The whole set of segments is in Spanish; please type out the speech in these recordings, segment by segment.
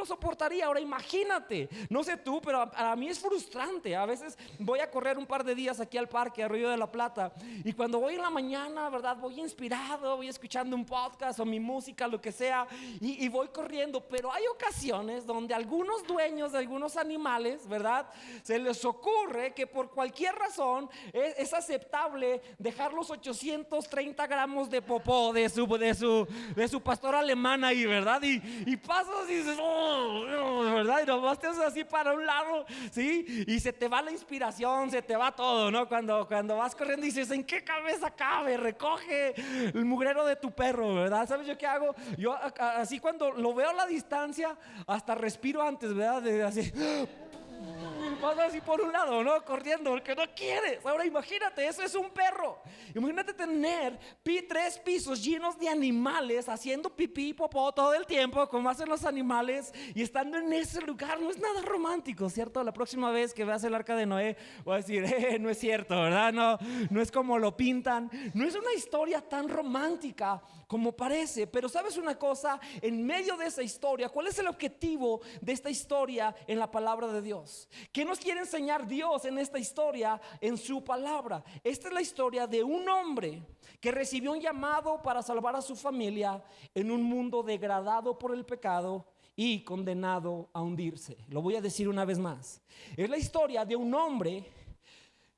soportaría. Ahora imagínate, no sé tú, pero a mí es frustrante. A veces voy a correr un par de días aquí al parque, a Río de la Plata, y cuando voy en la mañana, ¿verdad? Voy inspirado, voy escuchando un podcast o mi música, lo que sea, y voy corriendo. Pero hay ocasiones donde algunos dueños de algunos animales, ¿verdad? Se les ocurre que por cualquier razón es aceptable dejar los 830 gramos de popó de su pastor alemán ahí, ¿verdad? Y pasas y dices, oh, ¿verdad? Y nomás te haces así para un lado, ¿sí? Y se te va la inspiración, se te va todo, ¿no? Cuando vas corriendo dices, ¿en qué cabeza cabe? Recoge el mugrero de tu perro, ¿verdad? ¿Sabes yo qué hago? Yo así cuando lo veo a la distancia, hasta respiro antes, ¿verdad? Así... Pasa así por un lado, ¿no? Corriendo, porque no quieres. Ahora imagínate, eso es un perro. Imagínate tener 3 pisos llenos de animales haciendo pipí y popó todo el tiempo, como hacen los animales, y estando en ese lugar. No es nada romántico, ¿cierto? La próxima vez que veas el arca de Noé, voy a decir, no es cierto, ¿verdad? No es como lo pintan. No es una historia tan romántica como parece. Pero ¿sabes una cosa? En medio de esa historia, ¿cuál es el objetivo de esta historia en la palabra de Dios? ¿Qué nos quiere enseñar Dios en esta historia, en su palabra? Esta es la historia de un hombre que recibió un llamado para salvar a su familia en un mundo degradado por el pecado y condenado a hundirse. Lo voy a decir una vez más. Es la historia de un hombre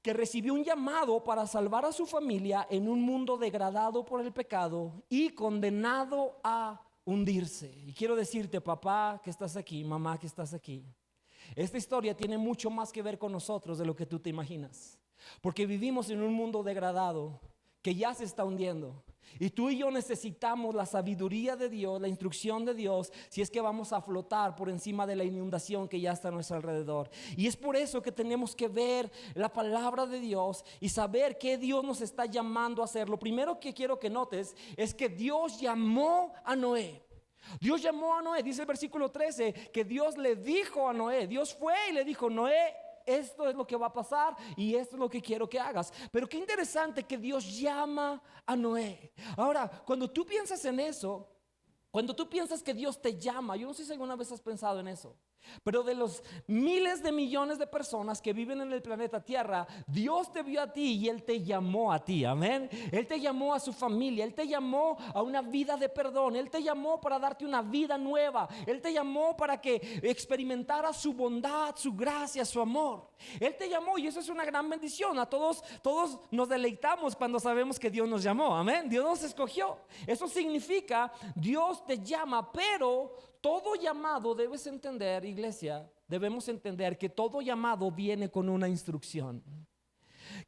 que recibió un llamado para salvar a su familia en un mundo degradado por el pecado y condenado a hundirse. Y quiero decirte, papá que estás aquí, mamá que estás aquí, esta historia tiene mucho más que ver con nosotros de lo que tú te imaginas. Porque vivimos en un mundo degradado que ya se está hundiendo. Y tú y yo necesitamos la sabiduría de Dios, la instrucción de Dios, si es que vamos a flotar por encima de la inundación que ya está a nuestro alrededor. Y es por eso que tenemos que ver la palabra de Dios y saber qué Dios nos está llamando a hacer. Lo primero que quiero que notes es que Dios llamó a Noé. Dios llamó a Noé, dice el versículo 13, que Dios le dijo a Noé, Dios fue y le dijo, Noé, esto es lo que va a pasar y esto es lo que quiero que hagas. Pero qué interesante que Dios llama a Noé. Ahora, cuando tú piensas en eso, cuando tú piensas que Dios te llama, yo no sé si alguna vez has pensado en eso, pero de los miles de millones de personas que viven en el planeta Tierra, Dios te vio a ti y Él te llamó a ti, amén. Él te llamó a su familia, Él te llamó a una vida de perdón, Él te llamó para darte una vida nueva, Él te llamó para que experimentaras su bondad, su gracia, su amor. Él te llamó y eso es una gran bendición. A todos nos deleitamos cuando sabemos que Dios nos llamó, amén. Dios nos escogió. Eso significa Dios te llama, pero todo llamado, debes entender, iglesia, debemos entender que todo llamado viene con una instrucción.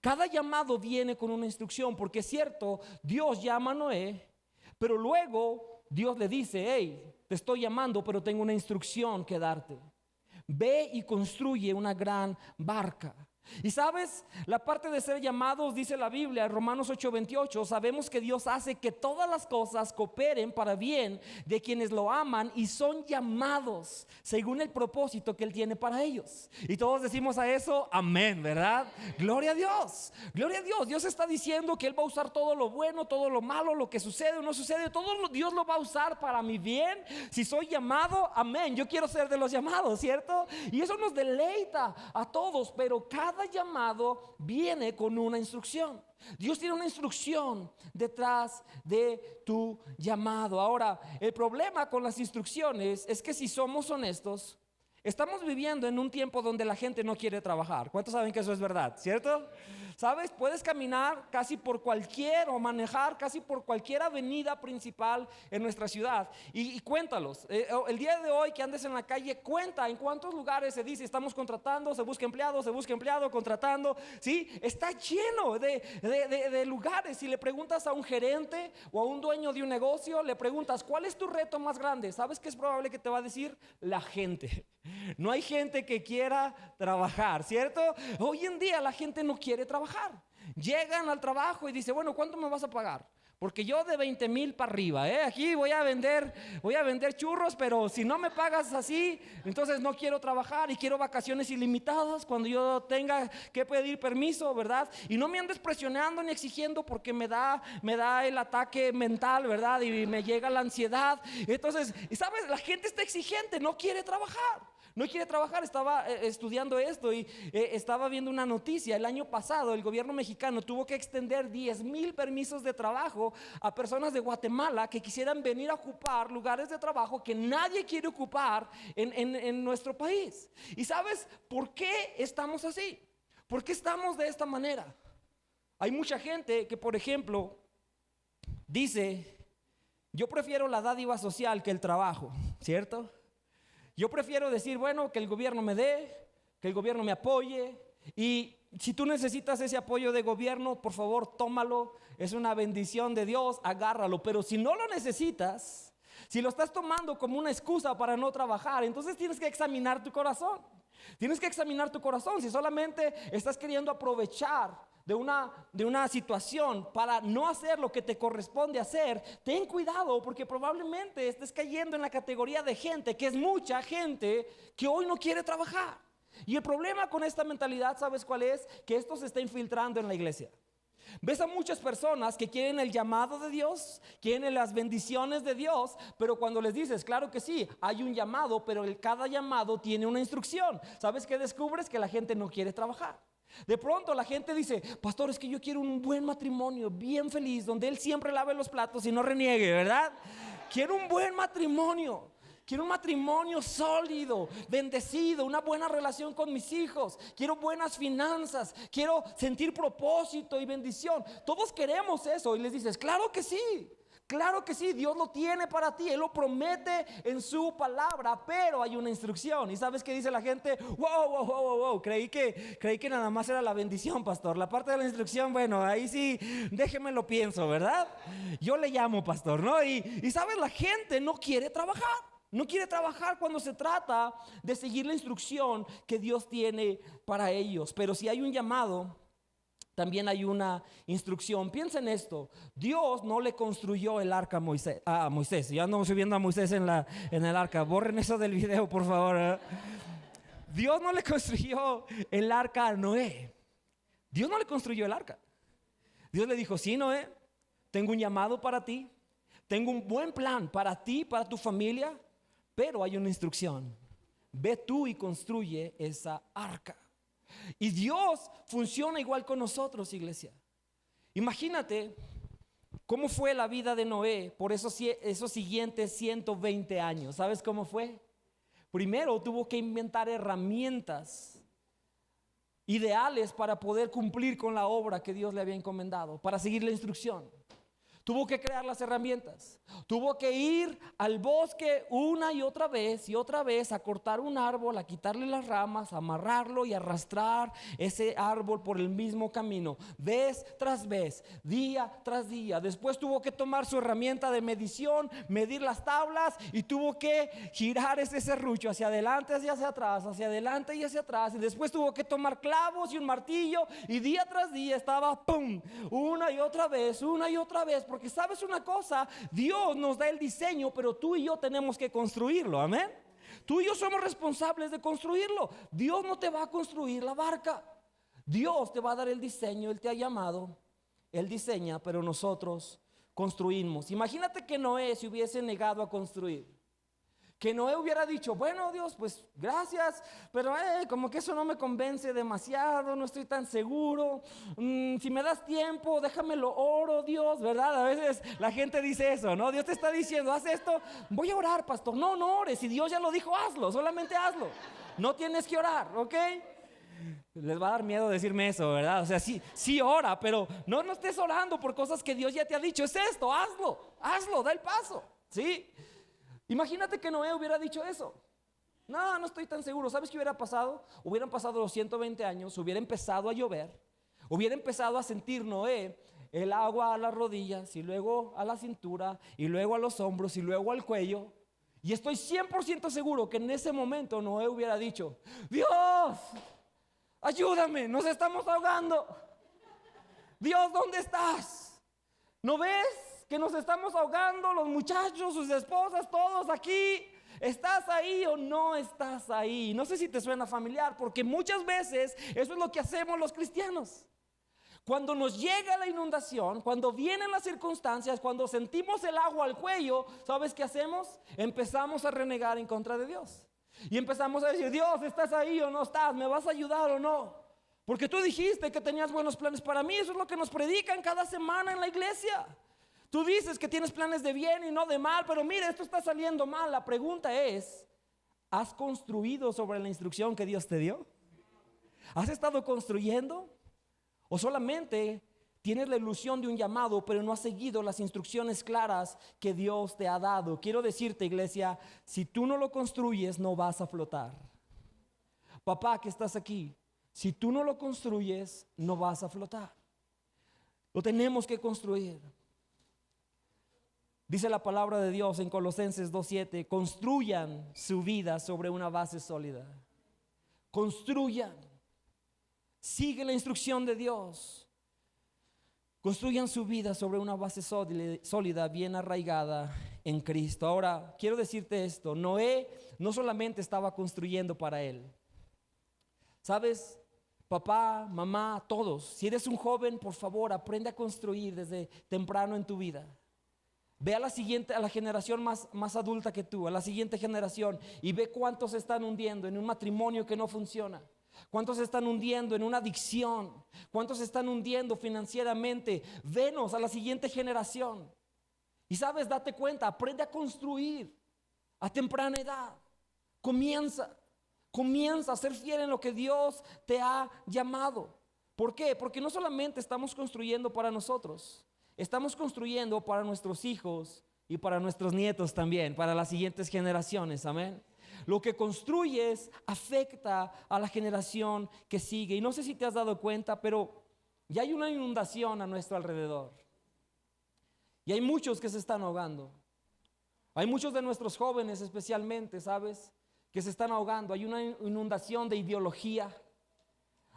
Cada llamado viene con una instrucción, porque es cierto, Dios llama a Noé, pero luego Dios le dice, hey, te estoy llamando, pero tengo una instrucción que darte. Ve y construye una gran barca. Y sabes, la parte de ser llamados, dice la Biblia, Romanos 8:28, sabemos que Dios hace que todas las cosas cooperen para bien de quienes lo aman y son llamados según el propósito que Él tiene para ellos. Y todos decimos a eso, amén, ¿verdad? Gloria a Dios, gloria a Dios. Dios está diciendo que Él va a usar todo lo bueno, todo lo malo, lo que sucede o no sucede, Dios lo va a usar para mi bien. Si soy llamado, amén, yo quiero ser de los llamados, ¿cierto? Y eso nos deleita a todos, pero cada llamado viene con una instrucción. Dios tiene una instrucción detrás de tu llamado. Ahora, el problema con las instrucciones es que si somos honestos, estamos viviendo en un tiempo donde la gente no quiere trabajar. ¿Cuántos saben que eso es verdad? ¿Cierto? ¿Sabes? Puedes caminar casi por cualquier o manejar casi por cualquier avenida principal en nuestra ciudad y cuéntalos. El día de hoy que andes en la calle, cuenta en cuántos lugares se dice estamos contratando, se busca empleado, contratando. ¿Sí? Está lleno de lugares. Si le preguntas a un gerente o a un dueño de un negocio, le preguntas ¿cuál es tu reto más grande? ¿Sabes qué es probable que te va a decir? La gente. No hay gente que quiera trabajar, ¿cierto? Hoy en día la gente no quiere trabajar. Llegan al trabajo y dicen, bueno, ¿cuánto me vas a pagar? Porque yo de 20,000 para arriba, aquí voy a vender churros, pero si no me pagas así, entonces no quiero trabajar y quiero vacaciones ilimitadas cuando yo tenga que pedir permiso, ¿verdad? Y no me andes presionando ni exigiendo porque me da el ataque mental, ¿verdad? Y me llega la ansiedad. Entonces, ¿sabes? La gente está exigente, no quiere trabajar. No quiere trabajar. Estaba estudiando esto y estaba viendo una noticia. El año pasado el gobierno mexicano tuvo que extender 10,000 permisos de trabajo a personas de Guatemala que quisieran venir a ocupar lugares de trabajo que nadie quiere ocupar en nuestro país. ¿Y sabes por qué estamos así? ¿Por qué estamos de esta manera? Hay mucha gente que, por ejemplo, dice: yo prefiero la dádiva social que el trabajo, ¿cierto? Yo prefiero decir, bueno, que el gobierno me dé, que el gobierno me apoye. Y si tú necesitas ese apoyo de gobierno, por favor, tómalo. Es una bendición de Dios, agárralo. Pero si no lo necesitas, si lo estás tomando como una excusa para no trabajar, entonces tienes que examinar tu corazón. Tienes que examinar tu corazón. Si solamente estás queriendo aprovechar de una situación para no hacer lo que te corresponde hacer, ten cuidado, porque probablemente estés cayendo en la categoría de gente, que es mucha gente que hoy no quiere trabajar. Y el problema con esta mentalidad, ¿sabes cuál es? Que esto se está infiltrando en la iglesia. Ves a muchas personas que quieren el llamado de Dios, quieren las bendiciones de Dios, pero cuando les dices, claro que sí, hay un llamado, pero cada llamado tiene una instrucción. ¿Sabes qué descubres? Que la gente no quiere trabajar. De pronto la gente dice: pastor, es que yo quiero un buen matrimonio, bien feliz, donde él siempre lave los platos y no reniegue, ¿verdad? Quiero un buen matrimonio. Quiero un matrimonio sólido, bendecido, una buena relación con mis hijos. Quiero buenas finanzas, quiero sentir propósito y bendición. Todos queremos eso. Y les dices: claro que sí. Claro que sí, Dios lo tiene para ti, Él lo promete en su palabra, pero hay una instrucción. ¿Y sabes qué dice la gente? Wow, creí que nada más era la bendición, pastor. La parte de la instrucción, bueno, ahí sí, déjeme lo pienso, ¿verdad? Yo le llamo, pastor, ¿no? Y sabes, la gente no quiere trabajar. No quiere trabajar cuando se trata de seguir la instrucción que Dios tiene para ellos. Pero si hay un llamado, también hay una instrucción. Piensa en esto: Dios no le construyó el arca a Moisés. Ya andamos subiendo a Moisés en el arca. Borren eso del video, por favor. Dios no le construyó el arca a Noé. Dios no le construyó el arca. Dios le dijo: sí, Noé, tengo un llamado para ti, tengo un buen plan para ti, para tu familia, pero hay una instrucción: ve tú y construye esa arca. Y Dios funciona igual con nosotros, iglesia. Imagínate cómo fue la vida de Noé por esos siguientes 120 años. ¿Sabes cómo fue? Primero tuvo que inventar herramientas ideales para poder cumplir con la obra que Dios le había encomendado, para seguir la instrucción. Tuvo que crear las herramientas. Tuvo que ir al bosque una y otra vez a cortar un árbol, a quitarle las ramas, a amarrarlo y arrastrar ese árbol por el mismo camino, vez tras vez, día tras día. Después tuvo que tomar su herramienta de medición, medir las tablas, y tuvo que girar ese serrucho hacia adelante y hacia atrás, hacia adelante y hacia atrás. Y después tuvo que tomar clavos y un martillo, y día tras día estaba ¡pum! Una y otra vez. Porque sabes una cosa, Dios nos da el diseño, pero tú y yo tenemos que construirlo, amén. Tú y yo somos responsables de construirlo. Dios no te va a construir la barca. Dios te va a dar el diseño, Él te ha llamado, Él diseña, pero nosotros construimos. Imagínate que Noé se hubiese negado a construir. Que Noé hubiera dicho: bueno, Dios, pues gracias, pero como que eso no me convence demasiado, no estoy tan seguro. Si me das tiempo, déjamelo oro, Dios, ¿verdad? A veces la gente dice eso, ¿no? Dios te está diciendo: haz esto. Voy a orar, pastor. No ores. Si Dios ya lo dijo, hazlo, solamente hazlo. No tienes que orar, ¿ok? Les va a dar miedo decirme eso, ¿verdad? O sea, sí ora, pero no estés orando por cosas que Dios ya te ha dicho. Es esto, hazlo, da el paso, ¿sí? Imagínate que Noé hubiera dicho eso. No estoy tan seguro. ¿Sabes qué hubiera pasado? Hubieran pasado los 120 años, hubiera empezado a llover, hubiera empezado a sentir Noé el agua a las rodillas, y luego a la cintura, y luego a los hombros, y luego al cuello. Y estoy 100% seguro que en ese momento Noé hubiera dicho: Dios, ayúdame, nos estamos ahogando. Dios, ¿dónde estás? ¿No ves que nos estamos ahogando, los muchachos, sus esposas, todos aquí. ¿Estás ahí o no estás ahí? No sé si te suena familiar, porque muchas veces eso es lo que hacemos los cristianos. Cuando nos llega la inundación, cuando vienen las circunstancias, cuando sentimos el agua al cuello, ¿sabes qué hacemos? Empezamos a renegar en contra de Dios. Y empezamos a decir, Dios, ¿estás ahí o no estás? ¿Me vas a ayudar o no? Porque tú dijiste que tenías buenos planes para mí. Eso es lo que nos predican cada semana en la iglesia. Tú dices que tienes planes de bien y no de mal, pero mira, esto está saliendo mal. La pregunta es, ¿has construido sobre la instrucción que Dios te dio? ¿Has estado construyendo? ¿O solamente tienes la ilusión de un llamado, pero no has seguido las instrucciones claras que Dios te ha dado? Quiero decirte, iglesia, si tú no lo construyes, no vas a flotar. Papá, que estás aquí, si tú no lo construyes, no vas a flotar. Lo tenemos que construir. Dice la palabra de Dios en Colosenses 2:7, construyan su vida sobre una base sólida. Construyan. Sigue la instrucción de Dios. Construyan su vida sobre una base sólida, bien arraigada en Cristo. Ahora, quiero decirte esto. Noé no solamente estaba construyendo para él. ¿Sabes? Papá, mamá, todos. Si eres un joven, por favor, aprende a construir desde temprano en tu vida. Ve a la generación más adulta que tú, a la siguiente generación, y ve cuántos se están hundiendo en un matrimonio que no funciona. ¿Cuántos se están hundiendo en una adicción? ¿Cuántos se están hundiendo financieramente? Venos a la siguiente generación. Y sabes, date cuenta, aprende a construir a temprana edad. Comienza a ser fiel en lo que Dios te ha llamado. ¿Por qué? Porque no solamente estamos construyendo para nosotros, estamos construyendo para nuestros hijos y para nuestros nietos también, para las siguientes generaciones, amén. Lo que construyes afecta a la generación que sigue. Y no sé si te has dado cuenta, pero ya hay una inundación a nuestro alrededor. Y hay muchos que se están ahogando. Hay muchos de nuestros jóvenes especialmente, ¿sabes?, que se están ahogando. Hay una inundación de ideología.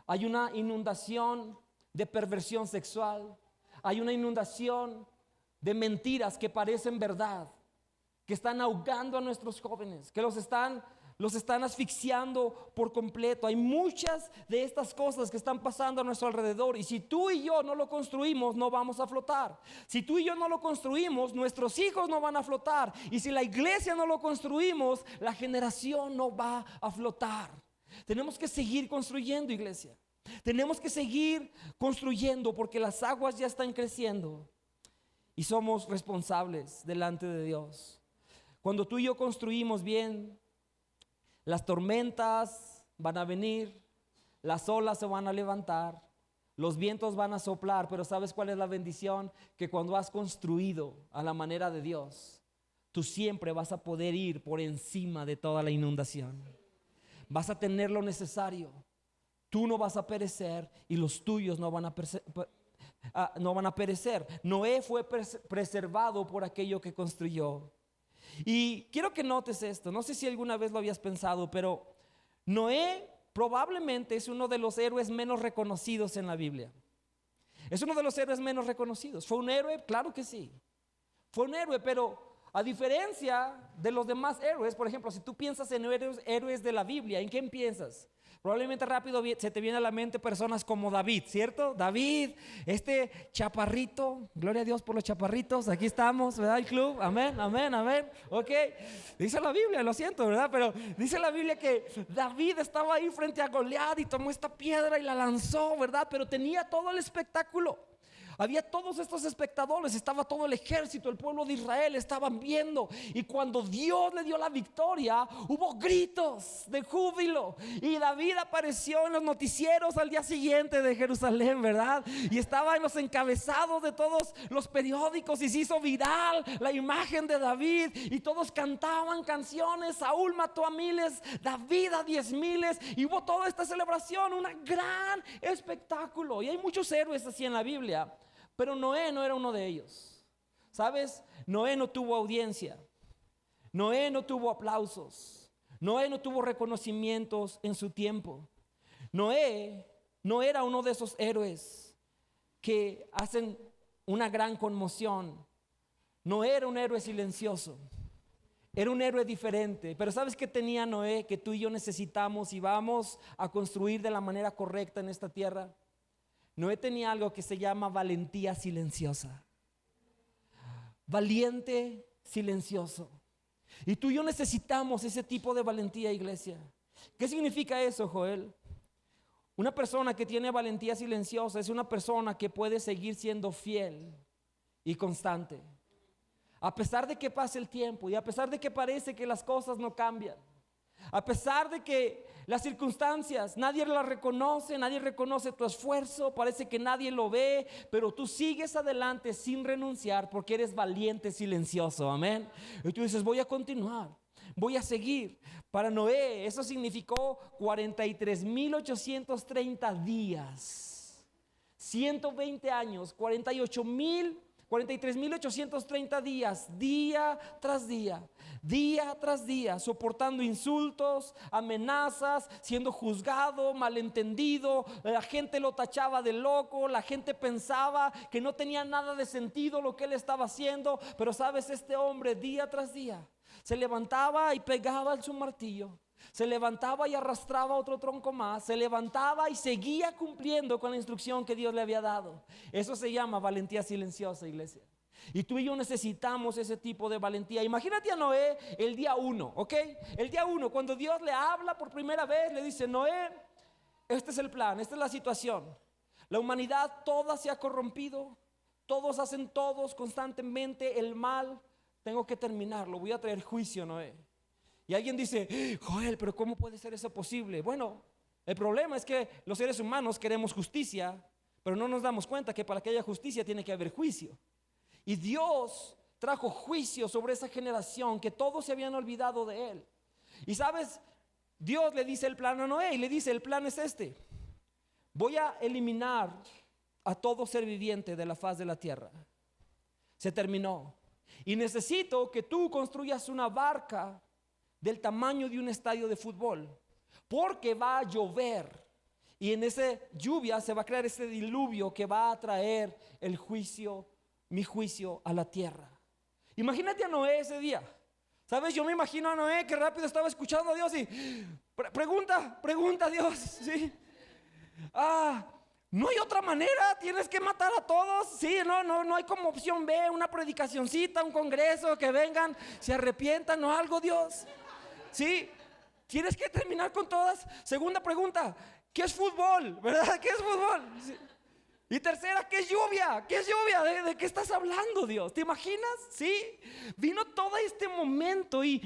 Hay una inundación de perversión sexual. Hay una inundación de mentiras que parecen verdad, que están ahogando a nuestros jóvenes, que los están asfixiando por completo. Hay muchas de estas cosas que están pasando a nuestro alrededor, y si tú y yo no lo construimos, no vamos a flotar. Si tú y yo no lo construimos, nuestros hijos no van a flotar, y si la iglesia no lo construimos, la generación no va a flotar. Tenemos que seguir construyendo, iglesia. Tenemos que seguir construyendo, porque las aguas ya están creciendo y somos responsables delante de Dios. Cuando tú y yo construimos bien, las tormentas van a venir, las olas se van a levantar, los vientos van a soplar, pero ¿sabes cuál es la bendición? Que cuando has construido a la manera de Dios, tú siempre vas a poder ir por encima de toda la inundación. Vas a tener lo necesario. Tú no vas a perecer y los tuyos no van a perecer. Noé fue preservado por aquello que construyó. Y quiero que notes esto. No sé si alguna vez lo habías pensado, pero Noé probablemente es uno de los héroes menos reconocidos en la Biblia. Es uno de los héroes menos reconocidos. ¿Fue un héroe? Claro que sí. Fue un héroe, pero a diferencia de los demás héroes, por ejemplo, si tú piensas en héroes de la Biblia, ¿en quién piensas? Probablemente rápido se te viene a la mente personas como David, ¿cierto? David, este chaparrito, gloria a Dios por los chaparritos, aquí estamos, ¿verdad? El club, amén, amén, amén, ok. Dice la Biblia, lo siento, ¿verdad? Pero dice la Biblia que David estaba ahí frente a Goliat y tomó esta piedra y la lanzó, ¿verdad? Pero tenía todo el espectáculo. Había todos estos espectadores, estaba todo el ejército, el pueblo de Israel estaban viendo, y cuando Dios le dio la victoria, hubo gritos de júbilo, y David apareció en los noticieros al día siguiente de Jerusalén, ¿verdad? Y estaba en los encabezados de todos los periódicos, y se hizo viral la imagen de David, y todos cantaban canciones. Saúl mató a miles, David a 10,000, y hubo toda esta celebración, un gran espectáculo. Y hay muchos héroes así en la Biblia, pero Noé no era uno de ellos. ¿Sabes? Noé no tuvo audiencia. Noé no tuvo aplausos. Noé no tuvo reconocimientos en su tiempo. Noé no era uno de esos héroes que hacen una gran conmoción No era un héroe silencioso, era un héroe diferente. Pero ¿sabes qué tenía Noé? Que tú y yo necesitamos y vamos a construir de la manera correcta en esta tierra. Noé tenía algo que se llama valentía silenciosa. Valiente silencioso. Y tú y yo necesitamos ese tipo de valentía, iglesia. ¿Qué significa eso, Joel? Una persona que tiene valentía silenciosa es una persona que puede seguir siendo fiel y constante. A pesar de que pase el tiempo y a pesar de que parece que las cosas no cambian. A pesar de que las circunstancias, nadie las reconoce, nadie reconoce tu esfuerzo, parece que nadie lo ve, pero tú sigues adelante sin renunciar porque eres valiente, silencioso, amén. Y tú dices, voy a continuar, voy a seguir. Para Noé eso significó 43,830 días, 120 años, 43,830 días, día tras día, soportando insultos, amenazas, siendo juzgado, malentendido. La gente lo tachaba de loco, la gente pensaba que no tenía nada de sentido lo que él estaba haciendo. Pero sabes, este hombre día tras día se levantaba y pegaba en su martillo, se levantaba y arrastraba otro tronco más, se levantaba y seguía cumpliendo con la instrucción que Dios le había dado. Eso se llama valentía silenciosa, iglesia. Y tú y yo necesitamos ese tipo de valentía. Imagínate a Noé el día 1, ¿ok? El día 1, cuando Dios le habla por primera vez, le dice, Noé, este es el plan, esta es la situación. La humanidad toda se ha corrompido, todos hacen todos constantemente el mal. Tengo que terminarlo, voy a traer juicio, Noé. Y alguien dice, Joel, pero ¿cómo puede ser eso posible? Bueno, el problema es que los seres humanos queremos justicia, pero no nos damos cuenta que para que haya justicia tiene que haber juicio. Y Dios trajo juicio sobre esa generación que todos se habían olvidado de él. Y sabes, Dios le dice el plan a Noé y le dice, el plan es este: voy a eliminar a todo ser viviente de la faz de la tierra. Se terminó. Y necesito que tú construyas una barca del tamaño de un estadio de fútbol, porque va a llover y en esa lluvia se va a crear ese diluvio que va a traer el juicio, mi juicio a la tierra. Imagínate a Noé ese día. ¿Sabes? Yo me imagino a Noé que rápido estaba escuchando a Dios y pregunta a Dios, ¿sí? No hay otra manera, tienes que matar a todos. Sí, no hay como opción B, una predicacioncita, un congreso, que vengan, se arrepientan o algo, Dios. Sí, tienes que terminar con todas. Segunda pregunta, ¿qué es fútbol? ¿Verdad? ¿Qué es fútbol? Sí. Y tercera, ¿qué es lluvia? ¿Qué es lluvia? ¿De qué estás hablando, Dios? ¿Te imaginas? Sí, vino todo este momento y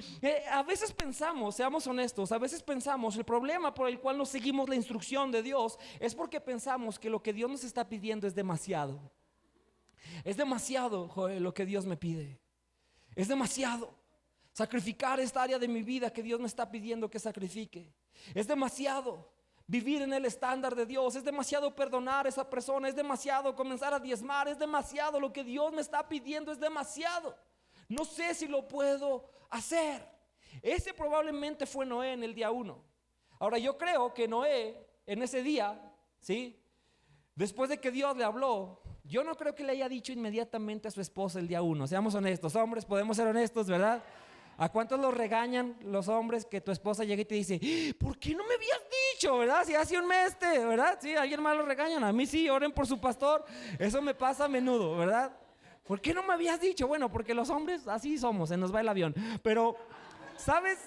a veces pensamos, seamos honestos, a veces pensamos el problema por el cual no seguimos la instrucción de Dios es porque pensamos que lo que Dios nos está pidiendo es demasiado. Es demasiado, Joel, lo que Dios me pide. Es demasiado sacrificar esta área de mi vida que Dios me está pidiendo que sacrifique. Es demasiado vivir en el estándar de Dios, es demasiado perdonar a esa persona, es demasiado comenzar a diezmar, es demasiado lo que Dios me está pidiendo, es demasiado. No sé si lo puedo hacer. Ese probablemente fue Noé en el día 1. Ahora yo creo que Noé en ese día, ¿sí? Después de que Dios le habló, yo no creo que le haya dicho inmediatamente a su esposa el día 1. Seamos honestos, hombres, podemos ser honestos, ¿verdad? ¿A cuántos los regañan los hombres que tu esposa llega y te dice, ¿por qué no me habías dicho, verdad? Si hace un mes, ¿verdad? Sí, alguien más los regañan. A mí sí, oren por su pastor. Eso me pasa a menudo, ¿verdad? ¿Por qué no me habías dicho? Bueno, porque los hombres así somos, se nos va el avión. Pero, ¿sabes?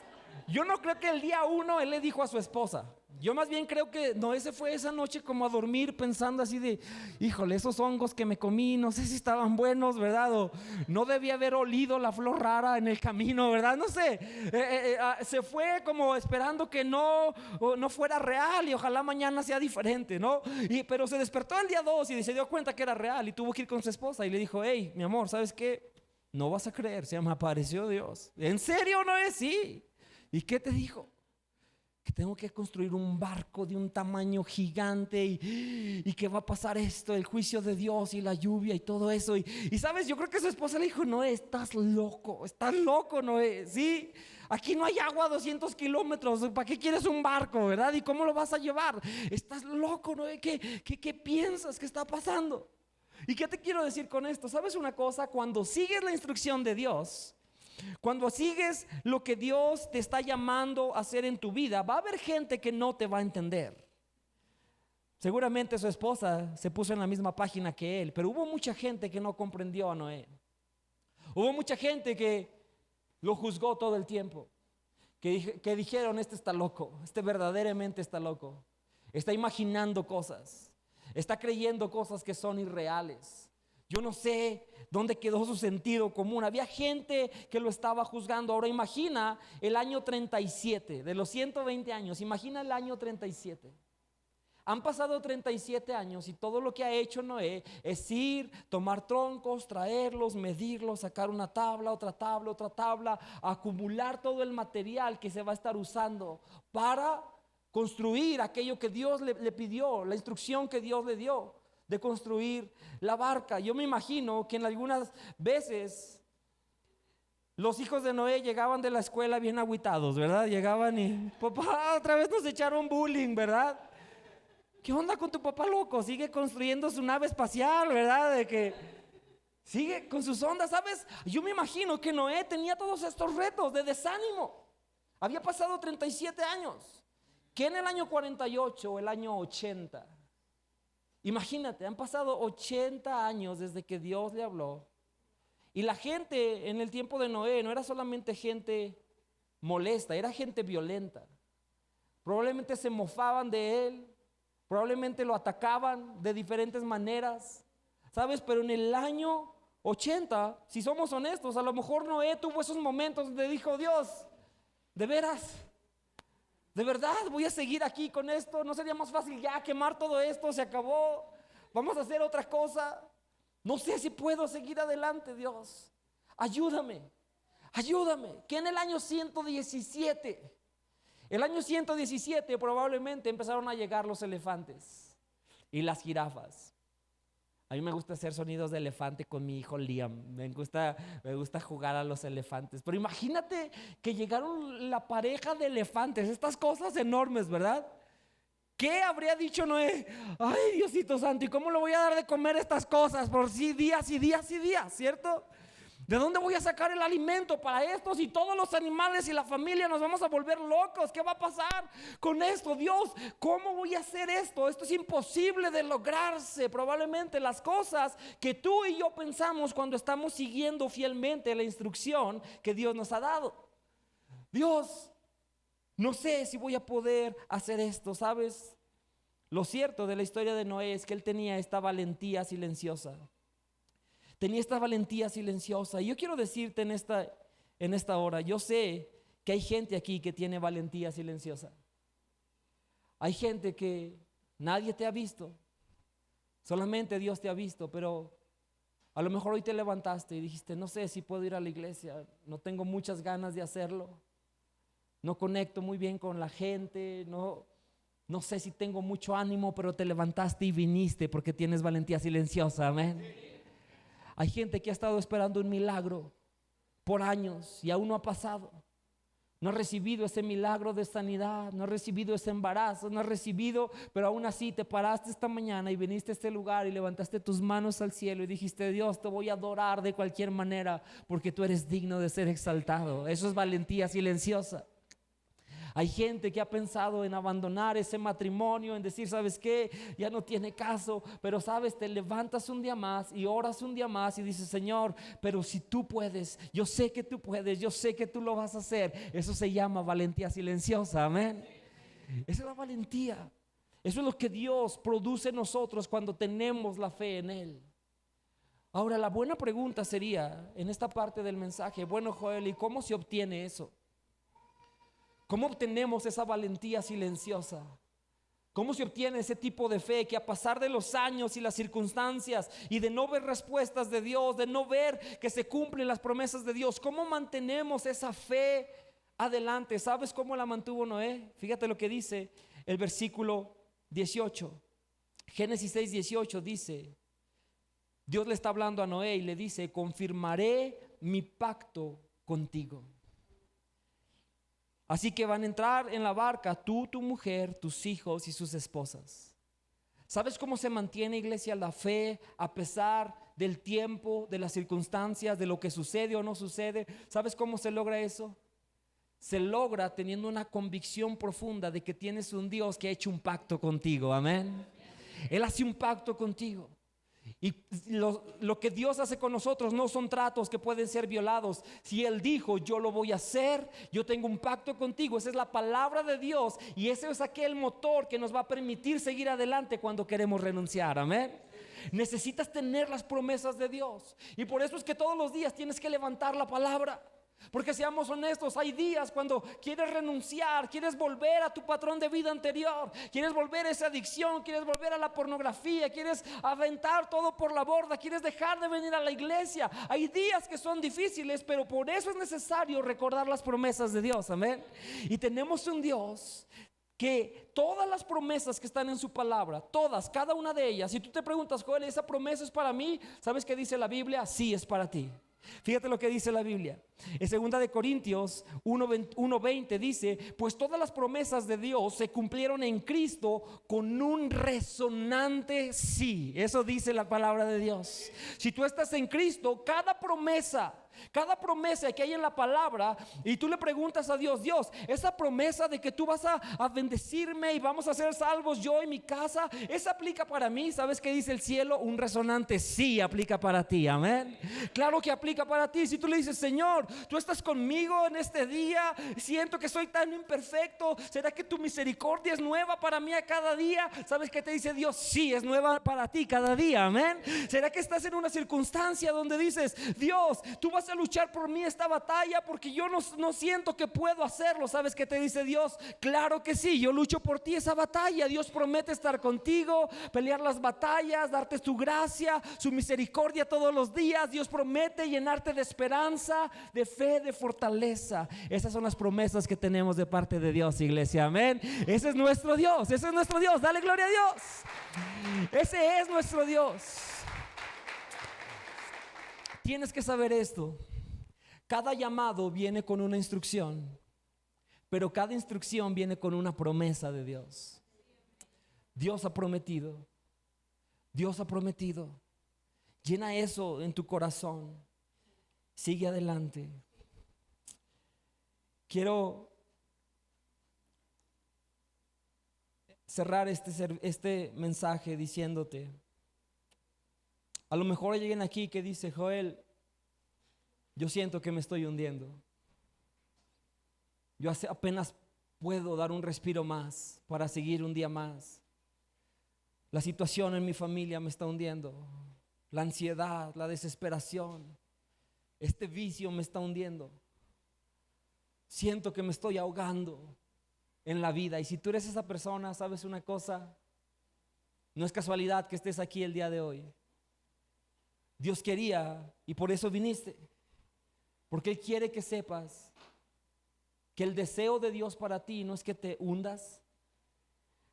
Yo no creo que el día 1 él le dijo a su esposa. Yo más bien creo que Noé se fue esa noche como a dormir pensando así de, híjole, esos hongos que me comí, no sé si estaban buenos, ¿verdad? O no debía haber olido la flor rara en el camino, ¿verdad? No sé, se fue como esperando que no fuera real y ojalá mañana sea diferente, ¿no? Pero se despertó el día 2 y se dio cuenta que era real y tuvo que ir con su esposa y le dijo, hey, mi amor, ¿sabes qué? No vas a creer, se me apareció Dios. ¿En serio, Noé? Sí. ¿Y qué te dijo? Que tengo que construir un barco de un tamaño gigante y que va a pasar esto, el juicio de Dios y la lluvia y todo eso. Y sabes, yo creo que su esposa le dijo, Noé, estás loco, Noé, ¿sí? Aquí no hay agua a 200 kilómetros, ¿para qué quieres un barco, verdad? ¿Y cómo lo vas a llevar? Estás loco, Noé, ¿qué piensas que está pasando? ¿Y qué te quiero decir con esto? ¿Sabes una cosa? Cuando sigues la instrucción de Dios, cuando sigues lo que Dios te está llamando a hacer en tu vida, va a haber gente que no te va a entender. Seguramente su esposa se puso en la misma página que él, pero hubo mucha gente que no comprendió a Noé. Hubo mucha gente que lo juzgó todo el tiempo, que dijeron, este está loco, este verdaderamente está loco, está imaginando cosas, está creyendo cosas que son irreales. Yo no sé dónde quedó su sentido común. Había gente que lo estaba juzgando. Ahora imagina el año 37, de los 120 años, imagina el año 37. Han pasado 37 años y todo lo que ha hecho Noé es ir, tomar troncos, traerlos, medirlos, sacar una tabla, otra tabla, otra tabla, acumular todo el material que se va a estar usando para construir aquello que Dios le pidió, la instrucción que Dios le dio de construir la barca. Yo me imagino que en algunas veces los hijos de Noé llegaban de la escuela bien agüitados, ¿verdad? Llegaban y, papá, otra vez nos echaron bullying, ¿verdad? ¿Qué onda con tu papá loco? Sigue construyendo su nave espacial, ¿verdad? De que sigue con sus ondas, ¿sabes? Yo me imagino que Noé tenía todos estos retos de desánimo. Había pasado 37 años. Que en el año 48 o el año 80. Imagínate, han pasado 80 años desde que Dios le habló. Y la gente en el tiempo de Noé no era solamente gente molesta, era gente violenta. Probablemente se mofaban de él. Probablemente lo atacaban de diferentes maneras, ¿sabes? Pero en el año 80, si somos honestos, a lo mejor Noé tuvo esos momentos donde dijo, Dios, de veras, de verdad voy a seguir aquí con esto. ¿No sería más fácil ya quemar todo esto? Se acabó, vamos a hacer otra cosa. No sé si puedo seguir adelante, Dios. Ayúdame, ayúdame. Que en el año 117... El año 117 probablemente empezaron a llegar los elefantes y las jirafas. A mí me gusta hacer sonidos de elefante con mi hijo Liam. Me gusta jugar a los elefantes. Pero imagínate que llegaron la pareja de elefantes, estas cosas enormes, ¿verdad? ¿Qué habría dicho Noé? Ay, Diosito Santo, ¿y cómo le voy a dar de comer estas cosas por sí días y días y días, ¿cierto? ¿De dónde voy a sacar el alimento para estos? Y todos los animales y la familia nos vamos a volver locos. ¿Qué va a pasar con esto? Dios, ¿cómo voy a hacer esto? Esto es imposible de lograrse. Probablemente las cosas que tú y yo pensamos cuando estamos siguiendo fielmente la instrucción que Dios nos ha dado. Dios, no sé si voy a poder hacer esto, ¿sabes? Lo cierto de la historia de Noé es que él tenía esta valentía silenciosa. Tenía esta valentía silenciosa. Y yo quiero decirte en esta hora, yo sé que hay gente aquí que tiene valentía silenciosa. Hay gente que nadie te ha visto, solamente Dios te ha visto, pero a lo mejor hoy te levantaste y dijiste, no sé si puedo ir a la iglesia, no tengo muchas ganas de hacerlo, no conecto muy bien con la gente, no sé si tengo mucho ánimo, pero te levantaste y viniste porque tienes valentía silenciosa, amén. Hay gente que ha estado esperando un milagro por años y aún no ha pasado. No ha recibido ese milagro de sanidad, no ha recibido ese embarazo, no ha recibido, pero aún así te paraste esta mañana y viniste a este lugar y levantaste tus manos al cielo y dijiste, Dios, te voy a adorar de cualquier manera porque tú eres digno de ser exaltado. Eso es valentía silenciosa. Hay gente que ha pensado en abandonar ese matrimonio, en decir, ¿sabes qué? Ya no tiene caso, pero sabes, te levantas un día más y oras un día más y dices, Señor, pero si tú puedes, yo sé que tú puedes, yo sé que tú lo vas a hacer. Eso se llama valentía silenciosa, amén. Esa es la valentía. Eso es lo que Dios produce en nosotros cuando tenemos la fe en Él. Ahora, la buena pregunta sería, en esta parte del mensaje, bueno, Joel, ¿y cómo se obtiene eso? ¿Cómo obtenemos esa valentía silenciosa? ¿Cómo se obtiene ese tipo de fe que a pasar de los años y las circunstancias y de no ver respuestas de Dios, de no ver que se cumplen las promesas de Dios, cómo mantenemos esa fe adelante? ¿Sabes cómo la mantuvo Noé? Fíjate lo que dice el versículo 18. Génesis 6:18 dice, Dios le está hablando a Noé y le dice, confirmaré mi pacto contigo. Así que van a entrar en la barca tú, tu mujer, tus hijos y sus esposas. ¿Sabes cómo se mantiene, iglesia, la fe a pesar del tiempo, de las circunstancias, de lo que sucede o no sucede? ¿Sabes cómo se logra eso? Se logra teniendo una convicción profunda de que tienes un Dios que ha hecho un pacto contigo, amén. Él hace un pacto contigo. Y lo que Dios hace con nosotros no son tratos que pueden ser violados. Si Él dijo, yo lo voy a hacer, yo tengo un pacto contigo, esa es la palabra de Dios. Y ese es aquel motor que nos va a permitir seguir adelante cuando queremos renunciar, amén. Necesitas tener las promesas de Dios. Y por eso es que todos los días tienes que levantar la palabra. Porque seamos honestos, hay días cuando quieres renunciar, quieres volver a tu patrón de vida anterior, quieres volver a esa adicción, quieres volver a la pornografía, quieres aventar todo por la borda, quieres dejar de venir a la iglesia. Hay días que son difíciles, pero por eso es necesario recordar las promesas de Dios, amén. Y tenemos un Dios que todas las promesas que están en su palabra, todas, cada una de ellas, si tú te preguntas, Joel, ¿esa promesa es para mí? ¿Sabes qué dice la Biblia? Sí, es para ti. Fíjate lo que dice la Biblia. En 2 de Corintios 1:20 dice, pues todas las promesas de Dios se cumplieron en Cristo con un resonante sí. Eso dice la palabra de Dios. Si tú estás en Cristo, cada promesa que hay en la palabra, y tú le preguntas a Dios, Dios, esa promesa de que tú vas a bendecirme y vamos a ser salvos yo y mi casa, ¿esa aplica para mí? ¿Sabes qué dice el cielo? Un resonante sí aplica para ti, amén. Claro que aplica para ti. Si tú le dices, Señor, tú estás conmigo en este día, siento que soy tan imperfecto, ¿será que tu misericordia es nueva para mí a cada día? ¿Sabes qué te dice Dios? Sí, es nueva para ti cada día, amén. ¿Será que estás en una circunstancia donde dices, Dios, tú vas a luchar por mí esta batalla porque yo no siento que puedo hacerlo? ¿Sabes qué te dice Dios? Claro que sí, yo lucho por ti esa batalla. Dios promete estar contigo, pelear las batallas, darte su gracia, su misericordia todos los días. Dios promete llenarte de esperanza, de fe, de fortaleza. Esas son las promesas que tenemos de parte de Dios, iglesia, amén. Ese es nuestro Dios, ese es nuestro Dios. Dale gloria a Dios. Ese es nuestro Dios. Tienes que saber esto. Cada llamado viene con una instrucción, pero cada instrucción viene con una promesa de Dios. Dios ha prometido. Dios ha prometido. Llena eso en tu corazón. Sigue adelante. Quiero cerrar este mensaje diciéndote, a lo mejor hay alguien aquí que dice, Joel, yo siento que me estoy hundiendo. Yo apenas puedo dar un respiro más para seguir un día más. La situación en mi familia me está hundiendo. La ansiedad, la desesperación, este vicio me está hundiendo. Siento que me estoy ahogando en la vida. Y si tú eres esa persona, ¿sabes una cosa? No es casualidad que estés aquí el día de hoy. Dios quería, y por eso viniste, porque Él quiere que sepas que el deseo de Dios para ti no es que te hundas,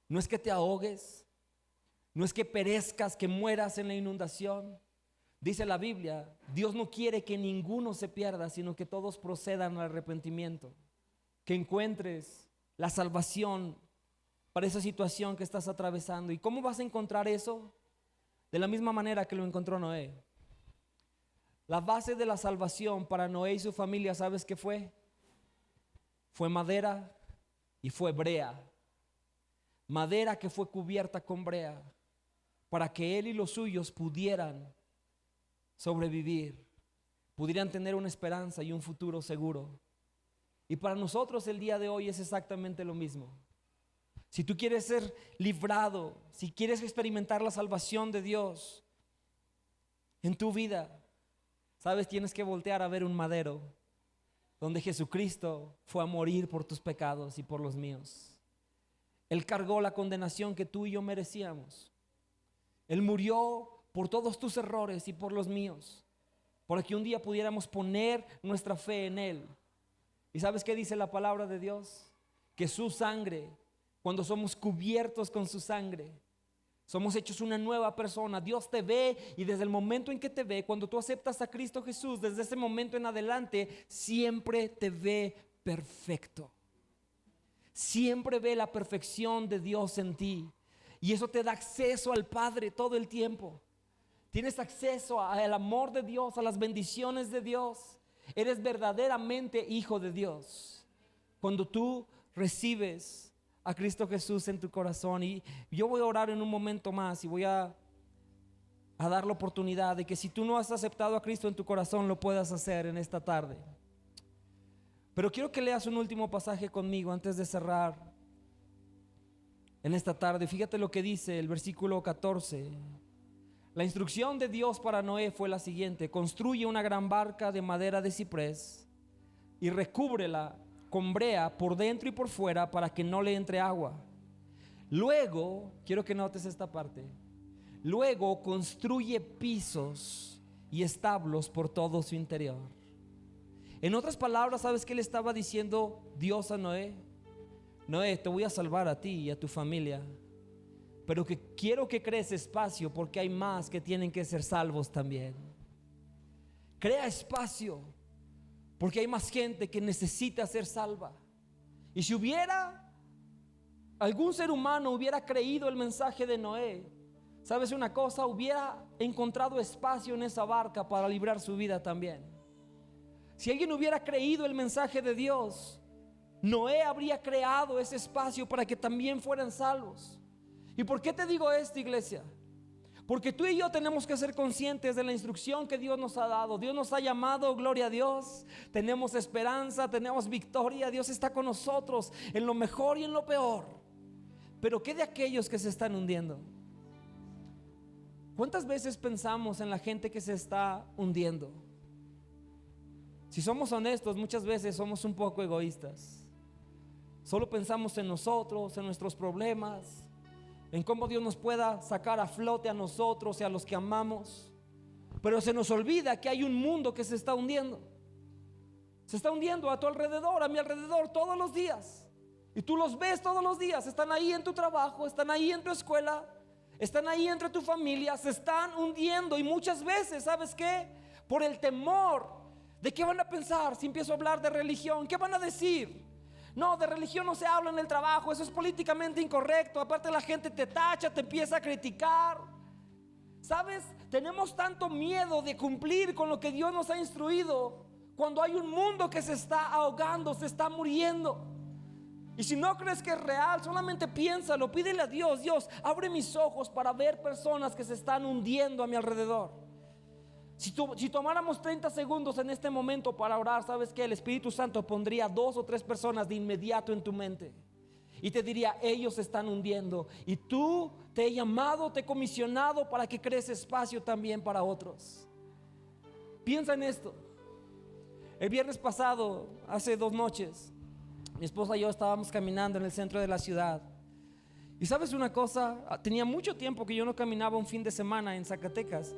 no es que te ahogues, no es que perezcas, que mueras en la inundación. Dice la Biblia, Dios no quiere que ninguno se pierda, sino que todos procedan al arrepentimiento, que encuentres la salvación para esa situación que estás atravesando. ¿Y cómo vas a encontrar eso? De la misma manera que lo encontró Noé. La base de la salvación para Noé y su familia, ¿sabes qué fue? Fue madera y fue brea. Madera que fue cubierta con brea para que él y los suyos pudieran sobrevivir, pudieran tener una esperanza y un futuro seguro. Y para nosotros el día de hoy es exactamente lo mismo. Si tú quieres ser librado, si quieres experimentar la salvación de Dios en tu vida, sabes, tienes que voltear a ver un madero donde Jesucristo fue a morir por tus pecados y por los míos. Él cargó la condenación que tú y yo merecíamos. Él murió por todos tus errores y por los míos, para que un día pudiéramos poner nuestra fe en Él. ¿Y sabes qué dice la palabra de Dios? Que su sangre, cuando somos cubiertos con su sangre, somos hechos una nueva persona. Dios te ve, y desde el momento en que te ve, cuando tú aceptas a Cristo Jesús, desde ese momento en adelante, siempre te ve perfecto. Siempre ve la perfección de Dios en ti. Y eso te da acceso al Padre todo el tiempo. Tienes acceso al amor de Dios, a las bendiciones de Dios. Eres verdaderamente hijo de Dios cuando tú recibes a Cristo Jesús en tu corazón. Y yo voy a orar en un momento más y voy a dar la oportunidad de que si tú no has aceptado a Cristo en tu corazón, lo puedas hacer en esta tarde. Pero quiero que leas un último pasaje conmigo antes de cerrar en esta tarde. Fíjate lo que dice el versículo 14. La instrucción de Dios para Noé fue la siguiente: construye una gran barca de madera de ciprés y recúbrela con brea por dentro y por fuera para que no le entre agua. Luego, quiero que notes esta parte, luego construye pisos y establos por todo su interior. En otras palabras, ¿sabes qué le estaba diciendo Dios a Noé? Noé, te voy a salvar a ti y a tu familia, pero que quiero que crees espacio porque hay más que tienen que ser salvos también. Crea espacio porque hay más gente que necesita ser salva. Y si hubiera algún ser humano hubiera creído el mensaje de Noé, ¿sabes una cosa? Hubiera encontrado espacio en esa barca para librar su vida también. Si alguien hubiera creído el mensaje de Dios, Noé habría creado ese espacio para que también fueran salvos. ¿Y por qué te digo esto, iglesia? Porque tú y yo tenemos que ser conscientes de la instrucción que Dios nos ha dado. Dios nos ha llamado, gloria a Dios. Tenemos esperanza, tenemos victoria. Dios está con nosotros en lo mejor y en lo peor. Pero ¿qué de aquellos que se están hundiendo? ¿Cuántas veces pensamos en la gente que se está hundiendo? Si somos honestos, muchas veces somos un poco egoístas. Solo pensamos en nosotros, en nuestros problemas, en cómo Dios nos pueda sacar a flote a nosotros y a los que amamos. Pero se nos olvida que hay un mundo que se está hundiendo. Se está hundiendo a tu alrededor, a mi alrededor, todos los días. Y tú los ves todos los días. Están ahí en tu trabajo, están ahí en tu escuela, están ahí entre tu familia. Se están hundiendo. Y muchas veces, ¿sabes qué? Por el temor de qué van a pensar si empiezo a hablar de religión. ¿Qué van a decir? No, de religión no se habla en el trabajo, eso es políticamente incorrecto. Aparte la gente te tacha, te empieza a criticar. ¿Sabes? Tenemos tanto miedo de cumplir con lo que Dios nos ha instruido cuando hay un mundo que se está ahogando, se está muriendo. Y si no crees que es real, solamente piénsalo, pídele a Dios: Dios, abre mis ojos para ver personas que se están hundiendo a mi alrededor. Si tomáramos 30 segundos en este momento para orar, ¿sabes qué? El Espíritu Santo pondría 2 o 3 personas de inmediato en tu mente y te diría: ellos se están hundiendo y tú te he llamado, te he comisionado para que crees espacio también para otros. Piensa en esto. El viernes pasado, hace 2 noches, mi esposa y yo estábamos caminando en el centro de la ciudad. Y ¿sabes una cosa? Tenía mucho tiempo que yo no caminaba un fin de semana en Zacatecas.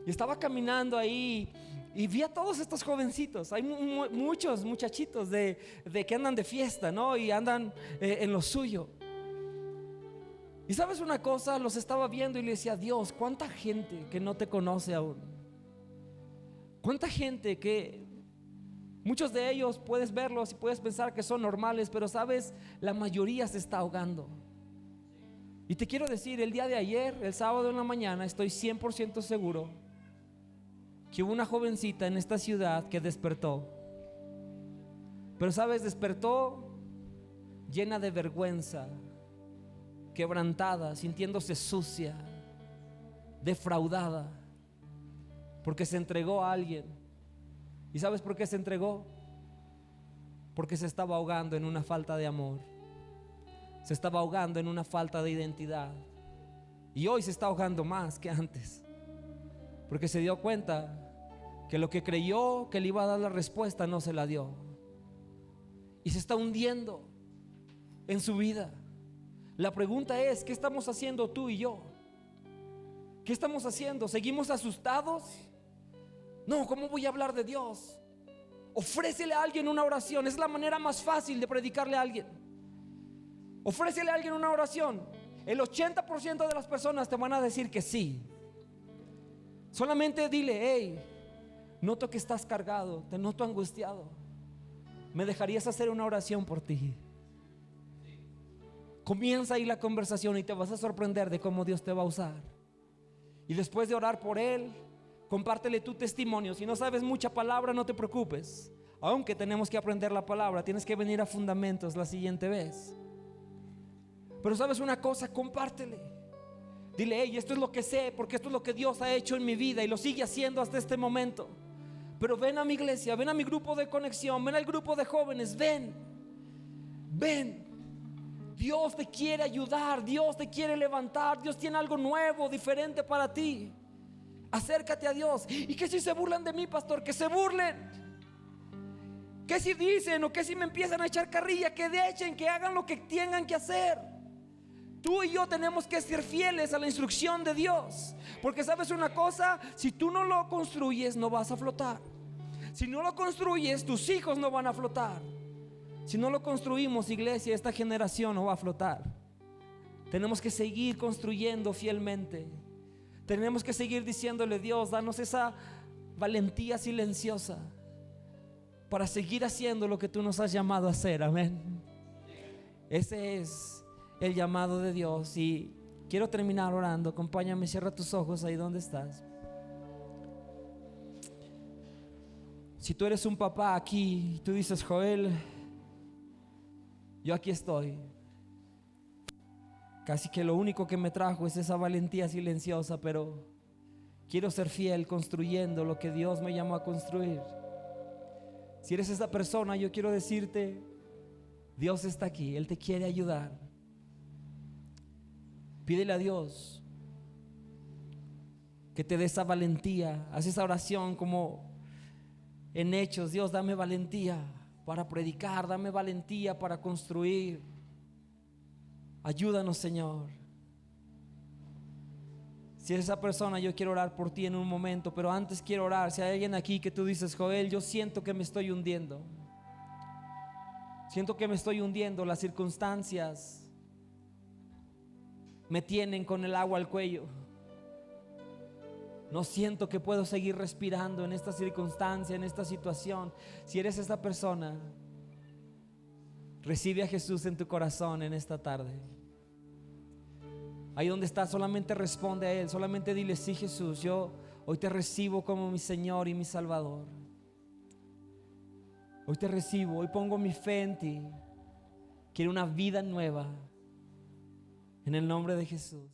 Y estaba caminando ahí y vi a todos estos jovencitos. Hay muchos muchachitos de que andan de fiesta, ¿no? Y andan en lo suyo. Y ¿sabes una cosa? Los estaba viendo y le decía: Dios, ¿cuánta gente que no te conoce aún? ¿Cuánta gente que muchos de ellos puedes verlos y puedes pensar que son normales, pero sabes, la mayoría se está ahogando? Y te quiero decir, el día de ayer, el sábado en la mañana, estoy 100% seguro que hubo una jovencita en esta ciudad que despertó. Pero sabes, despertó llena de vergüenza, quebrantada, sintiéndose sucia, defraudada, porque se entregó a alguien. ¿Y sabes por qué se entregó? Porque se estaba ahogando en una falta de amor. Se estaba ahogando en una falta de identidad. Y hoy se está ahogando más que antes, porque se dio cuenta que lo que creyó que le iba a dar la respuesta no se la dio. Y se está hundiendo en su vida. La pregunta es: ¿qué estamos haciendo tú y yo? ¿Qué estamos haciendo? ¿Seguimos asustados? No, ¿cómo voy a hablar de Dios? Ofrécele a alguien una oración. Es la manera más fácil de predicarle a alguien. Ofrécele a alguien una oración. El 80% de las personas te van a decir que sí. Solamente dile: hey, noto que estás cargado, te noto angustiado. ¿Me dejarías hacer una oración por ti? Comienza ahí la conversación y te vas a sorprender de cómo Dios te va a usar. Y después de orar por él, compártele tu testimonio. Si no sabes mucha palabra, no te preocupes. Aunque tenemos que aprender la palabra, tienes que venir a fundamentos la siguiente vez. Pero sabes una cosa, compártele. Dile, hey, esto es lo que sé, porque esto es lo que Dios ha hecho en mi vida y lo sigue haciendo hasta este momento. Pero ven a mi iglesia, ven a mi grupo de conexión, ven al grupo de jóvenes, ven. Dios te quiere ayudar, Dios te quiere levantar, Dios tiene algo nuevo, diferente para ti. Acércate a Dios. ¿Y qué si se burlan de mí, pastor? Que se burlen. ¿Qué si dicen o qué si me empiezan a echar carrilla? Que echen, que hagan lo que tengan que hacer. Tú y yo tenemos que ser fieles a la instrucción de Dios. Porque sabes una cosa, si tú no lo construyes, no vas a flotar. Si no lo construyes, tus hijos no van a flotar. Si no lo construimos, iglesia, esta generación no va a flotar. Tenemos que seguir construyendo fielmente. Tenemos que seguir diciéndole, Dios, danos esa valentía silenciosa para seguir haciendo lo que tú nos has llamado a hacer. Amén. Ese es el llamado de Dios. Y quiero terminar orando. Acompáñame, cierra tus ojos ahí donde estás. Si tú eres un papá aquí y tú dices, Joel, yo aquí estoy. Casi que lo único que me trajo es esa valentía silenciosa, pero quiero ser fiel construyendo lo que Dios me llamó a construir. Si eres esa persona, yo quiero decirte, Dios está aquí, Él te quiere ayudar. Pídele a Dios que te dé esa valentía. Haz esa oración como en Hechos. Dios, dame valentía para predicar, dame valentía para construir. Ayúdanos, Señor. Si eres esa persona, yo quiero orar por ti en un momento, pero antes quiero orar. Si hay alguien aquí que tú dices, Joel, yo siento que me estoy hundiendo. Siento que me estoy hundiendo. Las circunstancias me tienen con el agua al cuello. No siento que puedo seguir respirando en esta circunstancia, en esta situación. Si eres esta persona, recibe a Jesús en tu corazón en esta tarde. Ahí donde estás, solamente responde a Él. Solamente dile, sí, Jesús, yo hoy te recibo como mi Señor y mi Salvador. Hoy te recibo, hoy pongo mi fe en ti. Quiero una vida nueva en el nombre de Jesús.